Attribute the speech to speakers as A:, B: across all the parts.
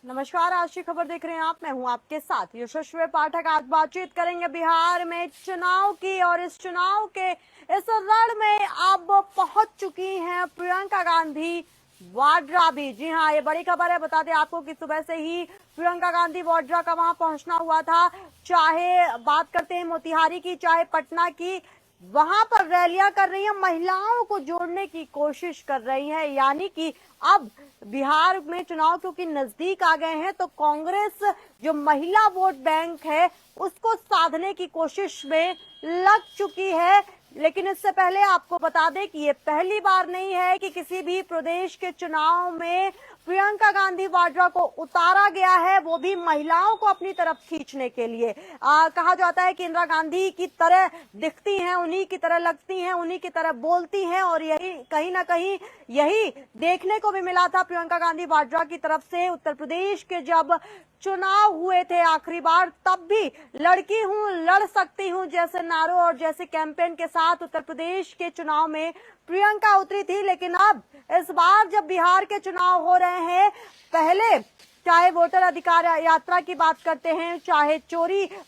A: नमस्कार, आज की खबर देख रहे हैं आप। मैं हूं आपके साथ यशस्वी पाठक। आज बातचीत करेंगे बिहार में चुनाव की, और इस चुनाव के इस रण में अब पहुंच चुकी हैं प्रियंका गांधी वाड्रा भी। जी हां, ये बड़ी खबर है। बता दें आपको कि सुबह से ही प्रियंका गांधी वाड्रा का वहां पहुंचना हुआ था। चाहे बात करते हैं मोतिहारी की, चाहे पटना की, वहां पर रैलियां कर रही हैं, महिलाओं को जोड़ने की कोशिश कर रही हैं। यानी कि अब बिहार में चुनाव क्योंकि नजदीक आ गए हैं, तो कांग्रेस जो महिला वोट बैंक है उसको साधने की कोशिश में लग चुकी है। लेकिन इससे पहले आपको बता दें कि ये पहली बार नहीं है कि किसी भी प्रदेश के चुनाव में प्रियंका गांधी वाड्रा को उतारा गया है, वो भी महिलाओं को अपनी तरफ खींचने के लिए। कहा जाता है कि इंदिरा गांधी की तरह दिखती हैं, उन्हीं की तरह लगती हैं, उन्हीं की तरह बोलती हैं, और यही कहीं ना कहीं यही देखने को भी मिला था प्रियंका गांधी वाड्रा की तरफ से। उत्तर प्रदेश के जब चुनाव हुए थे आखिरी बार, तब भी लड़की हूं, लड़ सकती हूं जैसे नारों और जैसे कैंपेन के साथ उत्तर प्रदेश के चुनाव में प्रियंका उतरी थी। लेकिन अब इस बार जब बिहार के चुनाव हो रहे हैं, पहले चाहे वोटर अधिकार यात्रा की बात करते हैं, चाहे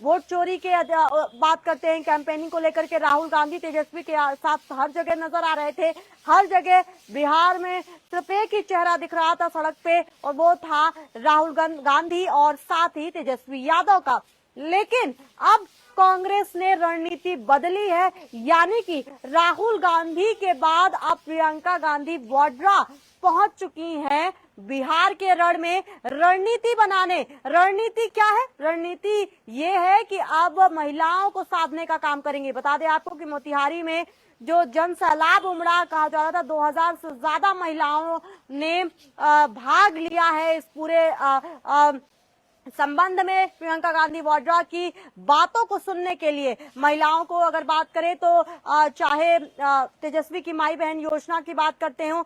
A: वोट चोरी के बात करते हैं, कैंपेनिंग को लेकर के राहुल गांधी तेजस्वी के साथ हर जगह नजर आ रहे थे। हर जगह बिहार में सिर्फ एक ही चेहरा दिख रहा था सड़क पे, और वो था राहुल गांधी और साथ ही तेजस्वी यादव का। लेकिन अब कांग्रेस ने रणनीति बदली है, यानी कि राहुल गांधी के बाद अब प्रियंका गांधी वाड्रा पहुंच चुकी हैं बिहार के रण में रणनीति बनाने। रणनीति क्या है? रणनीति ये है कि अब महिलाओं को साधने का काम करेंगे। बता दें आपको कि मोतिहारी में जो जन सैलाब उमड़ा, कहा जा रहा था 2000 से ज्यादा महिलाओं ने भाग लिया है इस पूरे संबंध में प्रियंका गांधी वाड्रा की बातों को सुनने के लिए। महिलाओं को अगर बात करें तो चाहे तेजस्वी की माई बहन योजना की बात करते हो,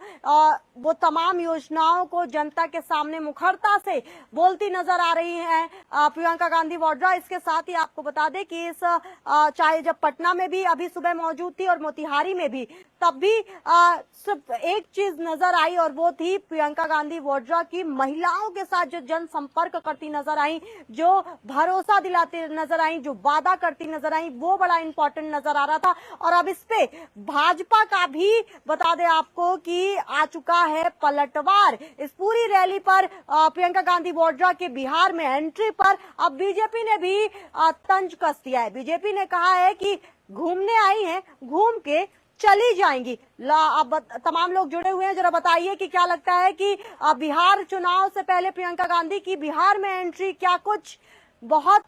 A: वो तमाम योजनाओं को जनता के सामने मुखरता से बोलती नजर आ रही हैं प्रियंका गांधी वाड्रा। इसके साथ ही आपको बता दें कि इस चाहे जब पटना में भी अभी सुबह मौजूद थी और मोतिहारी में भी, तब भी सिर्फ एक चीज नजर आई, और वो थी प्रियंका गांधी वाड्रा की महिलाओं के साथ जो जनसंपर्क करती नजर आई, जो भरोसा दिलाती नजर आई, जो वादा करती नजर आई, वो बड़ा इंपॉर्टेंट नजर आ रहा था। और अब इस पे भाजपा का भी बता दें आपको कि आ चुका है पलटवार। इस पूरी रैली पर प्रियंका गांधी वाड्रा के बिहार में एंट्री पर अब बीजेपी ने भी तंज कस दिया है। बीजेपी ने कहा है कि घूमने आई हैं, घूम के चली जाएंगी। अब तमाम लोग जुड़े हुए हैं, जरा बताइए कि क्या लगता है कि बिहार चुनाव से पहले प्रियंका गांधी की बिहार में एंट्री क्या कुछ बहुत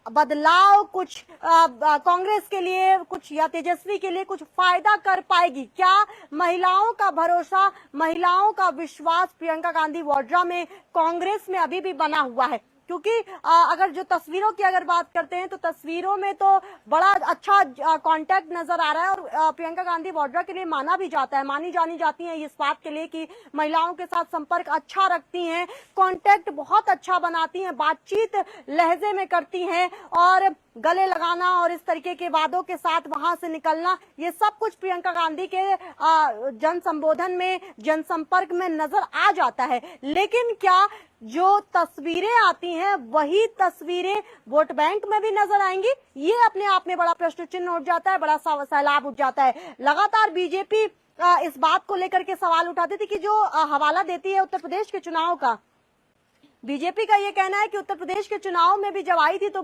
A: बदलाव, कुछ कांग्रेस के लिए कुछ या तेजस्वी के लिए कुछ फायदा कर पाएगी? क्या महिलाओं का भरोसा, महिलाओं का विश्वास प्रियंका गांधी वाड्रा में कांग्रेस में अभी भी बना हुआ है? क्योंकि अगर जो तस्वीरों की अगर बात करते हैं तो तस्वीरों में तो बड़ा अच्छा कांटेक्ट नजर आ रहा है, और प्रियंका गांधी वाड्रा के लिए माना भी जाता है, मानी जानी जाती है इस बात के लिए कि महिलाओं के साथ संपर्क अच्छा रखती हैं, कांटेक्ट बहुत अच्छा बनाती हैं, बातचीत लहजे में करती हैं, और गले लगाना और इस तरीके के वादों के साथ वहां से निकलना, ये सब कुछ प्रियंका गांधी के जन संबोधन में, जनसंपर्क में नजर आ जाता है। लेकिन क्या जो तस्वीरें आती हैं वही तस्वीरें वोट बैंक में भी नजर आएंगी? ये अपने आप में बड़ा प्रश्न चिन्ह उठ जाता है, बड़ा सैलाब उठ जाता है। लगातार बीजेपी इस बात को लेकर के सवाल उठाती थी कि जो हवाला देती है उत्तर प्रदेश के चुनाव का, बीजेपी का ये कहना है कि उत्तर प्रदेश के चुनाव में भी जब आई थी तो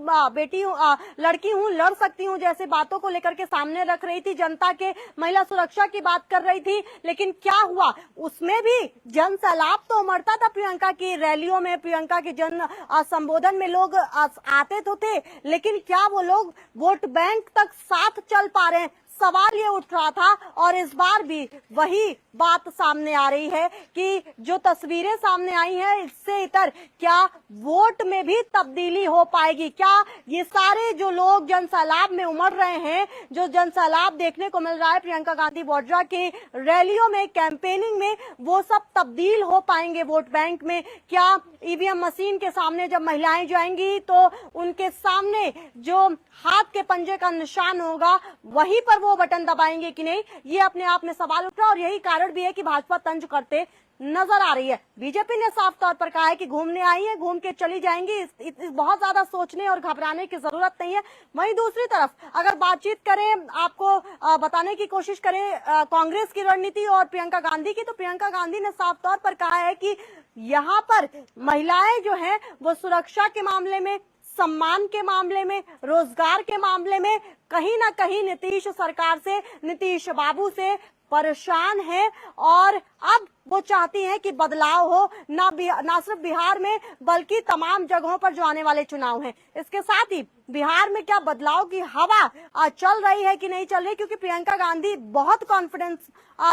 A: लड़की हूं, लड़ सकती हूं जैसे बातों को लेकर के सामने रख रही थी, जनता के महिला सुरक्षा की बात कर रही थी। लेकिन क्या हुआ, उसमें भी जन सैलाब तो उमड़ता था प्रियंका की रैलियों में, प्रियंका के जन संबोधन में लोग आते तो थे, लेकिन क्या वो लोग वोट बैंक तक साथ चल पा रहे हैं? सवाल ये उठ रहा था, और इस बार भी वही बात सामने आ रही है कि जो तस्वीरें सामने आई हैं, इससे इतर क्या वोट में भी तब्दीली हो पाएगी? क्या ये सारे जो लोग जनसैलाब में उमड़ रहे हैं, जो जनसैलाब देखने को मिल रहा है प्रियंका गांधी वाड्रा के रैलियों में, कैंपेनिंग में, वो सब तब्दील हो पाएंगे वोट बैंक में? क्या ईवीएम मशीन के सामने जब महिलाएं जाएंगी तो उनके सामने जो हाथ के पंजे का निशान होगा वहीं पर वो बटन दबाएंगे कि नहीं? ये अपने आप में सवाल उठ रहा है, और यही कारण भी है कि भाजपा तंज करते नजर आ रही है। बीजेपी ने साफ तौर पर कहा है कि घूमने आई है, घूम के चली जाएंगी, बहुत ज्यादा सोचने और घबराने की जरूरत नहीं है। वहीं दूसरी तरफ अगर बातचीत करें, आपको बताने की कोशिश करें कांग्रेस की रणनीति और प्रियंका गांधी की, तो प्रियंका गांधी ने साफ तौर पर कहा है कि यहाँ पर महिलाएं जो है वो सुरक्षा के मामले में, सम्मान के मामले में, रोजगार के मामले में कहीं ना कहीं नीतीश सरकार से, नीतीश बाबू से परेशान है और अब वो चाहती हैं कि बदलाव हो, ना सिर्फ बिहार में बल्कि तमाम जगहों पर जो आने वाले चुनाव हैं। इसके साथ ही बिहार में क्या बदलाव की हवा चल रही है कि नहीं चल रही, क्योंकि प्रियंका गांधी बहुत कॉन्फिडेंस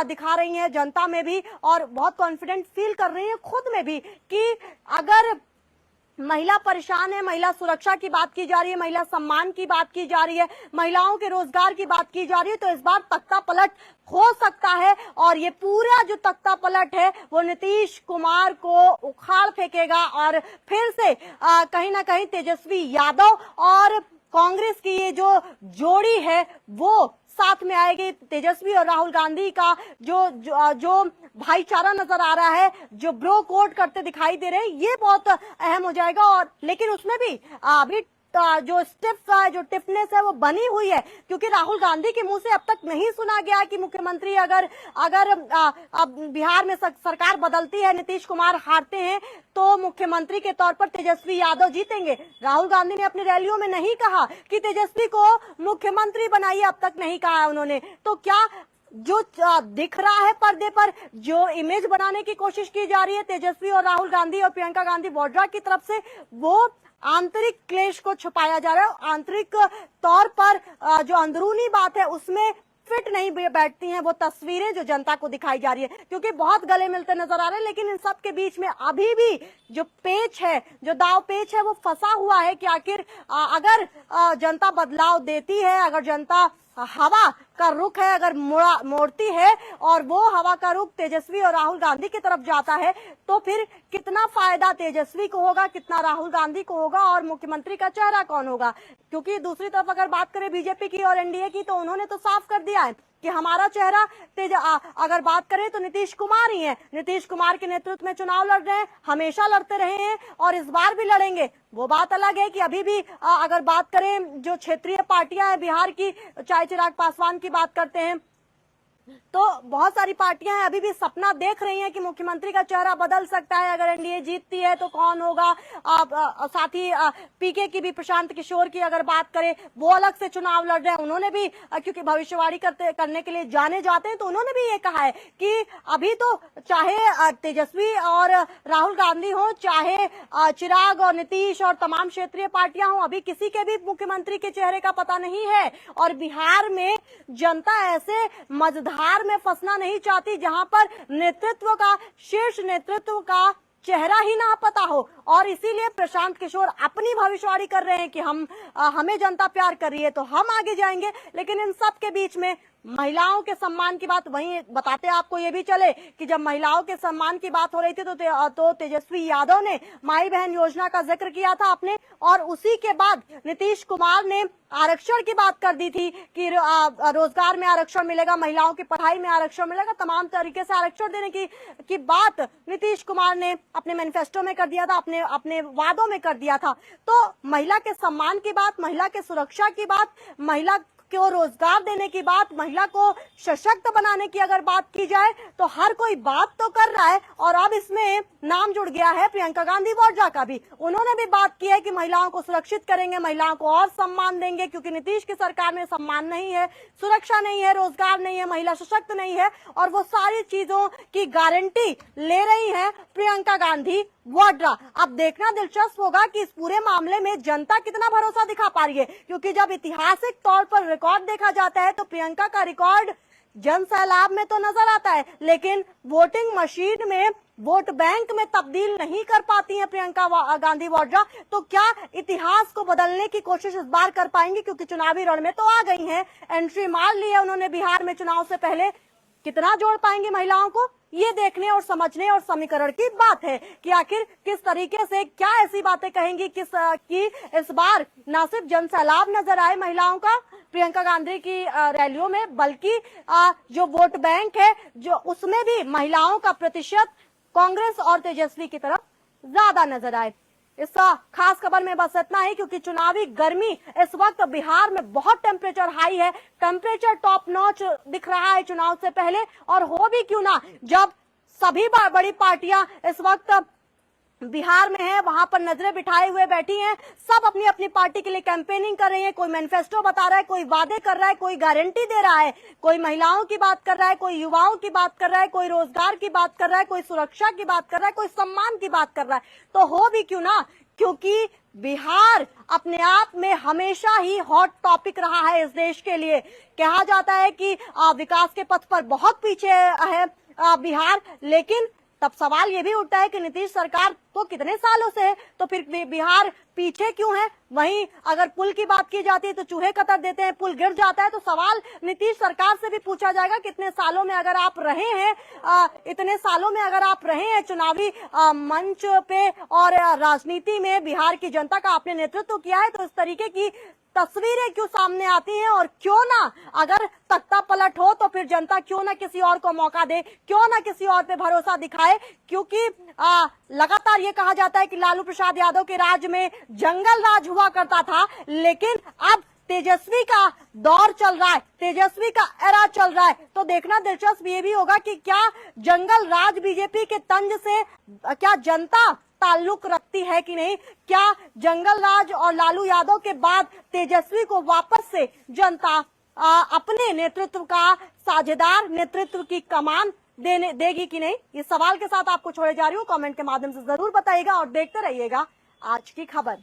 A: दिखा रही हैं जनता में भी और बहुत कॉन्फिडेंट फील कर रही हैं खुद में भी कि अगर महिला परेशान है, महिला सुरक्षा की बात की जा रही है, महिला सम्मान की बात की जा रही है, महिलाओं के रोजगार की बात की जा रही है, तो इस बार तख्ता पलट हो सकता है और ये पूरा जो तख्ता पलट है वो नीतीश कुमार को उखाड़ फेंकेगा और फिर से कहीं ना कहीं तेजस्वी यादव और कांग्रेस की ये जो जोड़ी है वो साथ में आएगी। तेजस्वी और राहुल गांधी का जो भाईचारा नजर आ रहा है, जो ब्रो कोड करते दिखाई दे रहे हैं, ये बहुत अहम हो जाएगा। और लेकिन उसमें भी अभी जो टिफनेस है वो बनी हुई है, क्योंकि राहुल गांधी के मुंह से अब तक नहीं सुना गया कि मुख्यमंत्री अगर अब बिहार में सरकार बदलती है, नीतीश कुमार हारते हैं तो मुख्यमंत्री के तौर पर तेजस्वी यादव जीतेंगे। राहुल गांधी ने अपनी रैलियों में नहीं कहा कि तेजस्वी को मुख्यमंत्री बनाइए, अब तक नहीं कहा उन्होंने। तो क्या जो दिख रहा है पर्दे पर, जो इमेज बनाने की कोशिश की जा रही है तेजस्वी और राहुल गांधी और प्रियंका गांधी वाड्रा की तरफ से, वो आंतरिक क्लेश को छुपाया जा रहा है। आंतरिक तौर पर जो अंदरूनी बात है उसमें फिट नहीं बैठती हैं वो तस्वीरें जो जनता को दिखाई जा रही है, क्योंकि बहुत गले मिलते नजर आ रहे हैं। लेकिन इन सब के बीच में अभी भी जो पेच है, जो दाव पेच है, वो फंसा हुआ है कि आखिर अगर जनता बदलाव देती है, अगर जनता हवा का रुख है, अगर मोड़ती है और वो हवा का रुख तेजस्वी और राहुल गांधी की तरफ जाता है, तो फिर कितना फायदा तेजस्वी को होगा, कितना राहुल गांधी को होगा और मुख्यमंत्री का चेहरा कौन होगा। क्योंकि दूसरी तरफ अगर बात करें बीजेपी की और एनडीए की, तो उन्होंने तो साफ कर दिया है कि हमारा चेहरा अगर बात करें तो नीतीश कुमार ही है। नीतीश कुमार के नेतृत्व में चुनाव लड़ रहे हैं, हमेशा लड़ते रहे हैं और इस बार भी लड़ेंगे। वो बात अलग है कि अभी भी अगर बात करें जो क्षेत्रीय पार्टियां हैं बिहार की, चाहे चिराग पासवान की बात करते हैं, तो बहुत सारी पार्टियां हैं अभी भी सपना देख रही हैं कि मुख्यमंत्री का चेहरा बदल सकता है, अगर एनडीए जीतती है तो कौन होगा। साथ ही पीके की भी, प्रशांत किशोर की अगर बात करें, वो अलग से चुनाव लड़ रहे हैं। उन्होंने भी क्योंकि भविष्यवाणी करने के लिए जाने जाते हैं, तो उन्होंने भी ये कहा है कि अभी तो चाहे तेजस्वी और राहुल गांधी हो, चाहे चिराग और नीतीश और तमाम क्षेत्रीय पार्टियां हो, अभी किसी के भी मुख्यमंत्री के चेहरे का पता नहीं है। और बिहार में जनता ऐसे मजधार में फंसना नहीं चाहती जहां पर नेतृत्व का, शीर्ष नेतृत्व का चेहरा ही ना पता हो। और इसीलिए प्रशांत किशोर अपनी भविष्यवाणी कर रहे हैं कि हमें जनता प्यार कर रही है तो हम आगे जाएंगे। लेकिन इन सब के बीच में महिलाओं के सम्मान की बात, वहीं बताते आपको ये भी चले कि जब महिलाओं के सम्मान की बात हो रही थी तो तेजस्वी यादव ने माई बहन योजना का जिक्र किया था आपने, और उसी के बाद नीतीश कुमार ने आरक्षण की बात कर दी थी कि रोजगार में आरक्षण मिलेगा, महिलाओं की पढ़ाई में आरक्षण मिलेगा, तमाम तरीके से आरक्षण देने की बात नीतीश कुमार ने अपने मैनिफेस्टो में कर दिया था, अपने वादों में कर दिया था। तो महिला के सम्मान की बात, महिला के सुरक्षा की बात, महिला को रोजगार देने की बात, महिला को सशक्त बनाने की अगर बात की जाए तो हर कोई बात तो कर रहा है। और अब इसमें नाम जुड़ गया है प्रियंका गांधी वाड्रा का भी। उन्होंने भी बात की है कि महिलाओं को सुरक्षित करेंगे, महिलाओं को और सम्मान देंगे, क्योंकि नीतीश की सरकार में सम्मान नहीं है, सुरक्षा नहीं है, रोजगार नहीं है, महिला सशक्त नहीं है, और वो सारी चीजों की गारंटी ले रही है प्रियंका गांधी वाड्रा। अब देखना दिलचस्प होगा कि इस पूरे मामले में जनता कितना भरोसा दिखा पा रही है, क्योंकि जब ऐतिहासिक तौर पर रिकॉर्ड देखा जाता है तो प्रियंका का रिकॉर्ड जन सैलाब में तो नजर आता है, लेकिन वोटिंग मशीन में, वोट बैंक में तब्दील नहीं कर पाती हैं प्रियंका गांधी वाड्रा। तो क्या इतिहास को बदलने की कोशिश इस बार कर पाएंगी, क्योंकि चुनावी रण में तो आ गई हैं, एंट्री मार ली है उन्होंने बिहार में चुनाव से पहले। कितना जोड़ पाएंगे महिलाओं को, ये देखने और समझने और समीकरण की बात है कि आखिर किस तरीके से, क्या ऐसी बातें कहेंगी कि इस बार न सिर्फ जन सैलाब नजर आए महिलाओं का प्रियंका गांधी की रैलियों में, बल्कि जो वोट बैंक है जो उसमें भी महिलाओं का प्रतिशत कांग्रेस और तेजस्वी की तरफ ज्यादा नजर आए। इस खास खबर में बस इतना ही, क्योंकि चुनावी गर्मी इस वक्त बिहार में बहुत टेम्परेचर हाई है, टेम्परेचर टॉप नॉच दिख रहा है चुनाव से पहले। और हो भी क्यों ना, जब सभी बड़ी पार्टियां इस वक्त बिहार में है, वहां पर नजरें बिठाए हुए बैठी हैं, सब अपनी अपनी पार्टी के लिए कैंपेनिंग कर रही है। कोई मैनिफेस्टो बता रहा है, कोई वादे कर रहा है, कोई गारंटी दे रहा है, कोई महिलाओं की बात कर रहा है, कोई युवाओं की बात कर रहा है, कोई रोजगार की बात कर रहा है, कोई सुरक्षा की बात कर रहा है, कोई सम्मान की बात कर रहा है। तो हो भी क्यों ना, क्योंकि बिहार अपने आप में हमेशा ही हॉट टॉपिक रहा है इस देश के लिए। कहा जाता है कि विकास के पथ पर बहुत पीछे है बिहार, लेकिन तब सवाल ये भी उठता है कि नीतीश सरकार तो कितने सालों से है, तो फिर बिहार पीछे क्यों है? वहीं अगर पुल की बात की जाती है तो चूहे कतर देते हैं, पुल गिर जाता है। तो सवाल नीतीश सरकार से भी पूछा जाएगा, कितने सालों में अगर आप रहे हैं, इतने सालों में अगर आप रहे हैं चुनावी मंच पे और राजनीति में, बिहार की जनता का आपने नेतृत्व किया है, तो इस तरीके की तस्वीरें क्यों सामने आती हैं? और क्यों ना अगर तख्ता पलट हो तो फिर जनता क्यों ना किसी और को मौका दे, क्यों ना किसी और पे भरोसा दिखाए? क्योंकि लगातार ये कहा जाता है कि लालू प्रसाद यादव के राज में जंगल राज हुआ करता था, लेकिन अब तेजस्वी का दौर चल रहा है, तेजस्वी का एरा चल रहा है। तो देखना दिलचस्प ये भी होगा कि क्या जंगल राज बीजेपी के तंज से क्या जनता ताल्लुक रखती है कि नहीं? क्या जंगल राज और लालू यादव के बाद तेजस्वी को वापस से जनता अपने नेतृत्व का साझेदार, नेतृत्व की कमान देगी कि नहीं? इस सवाल के साथ आपको छोड़े जा रही हूँ, कमेंट के माध्यम से जरूर बताइएगा और देखते रहिएगा आज की खबर।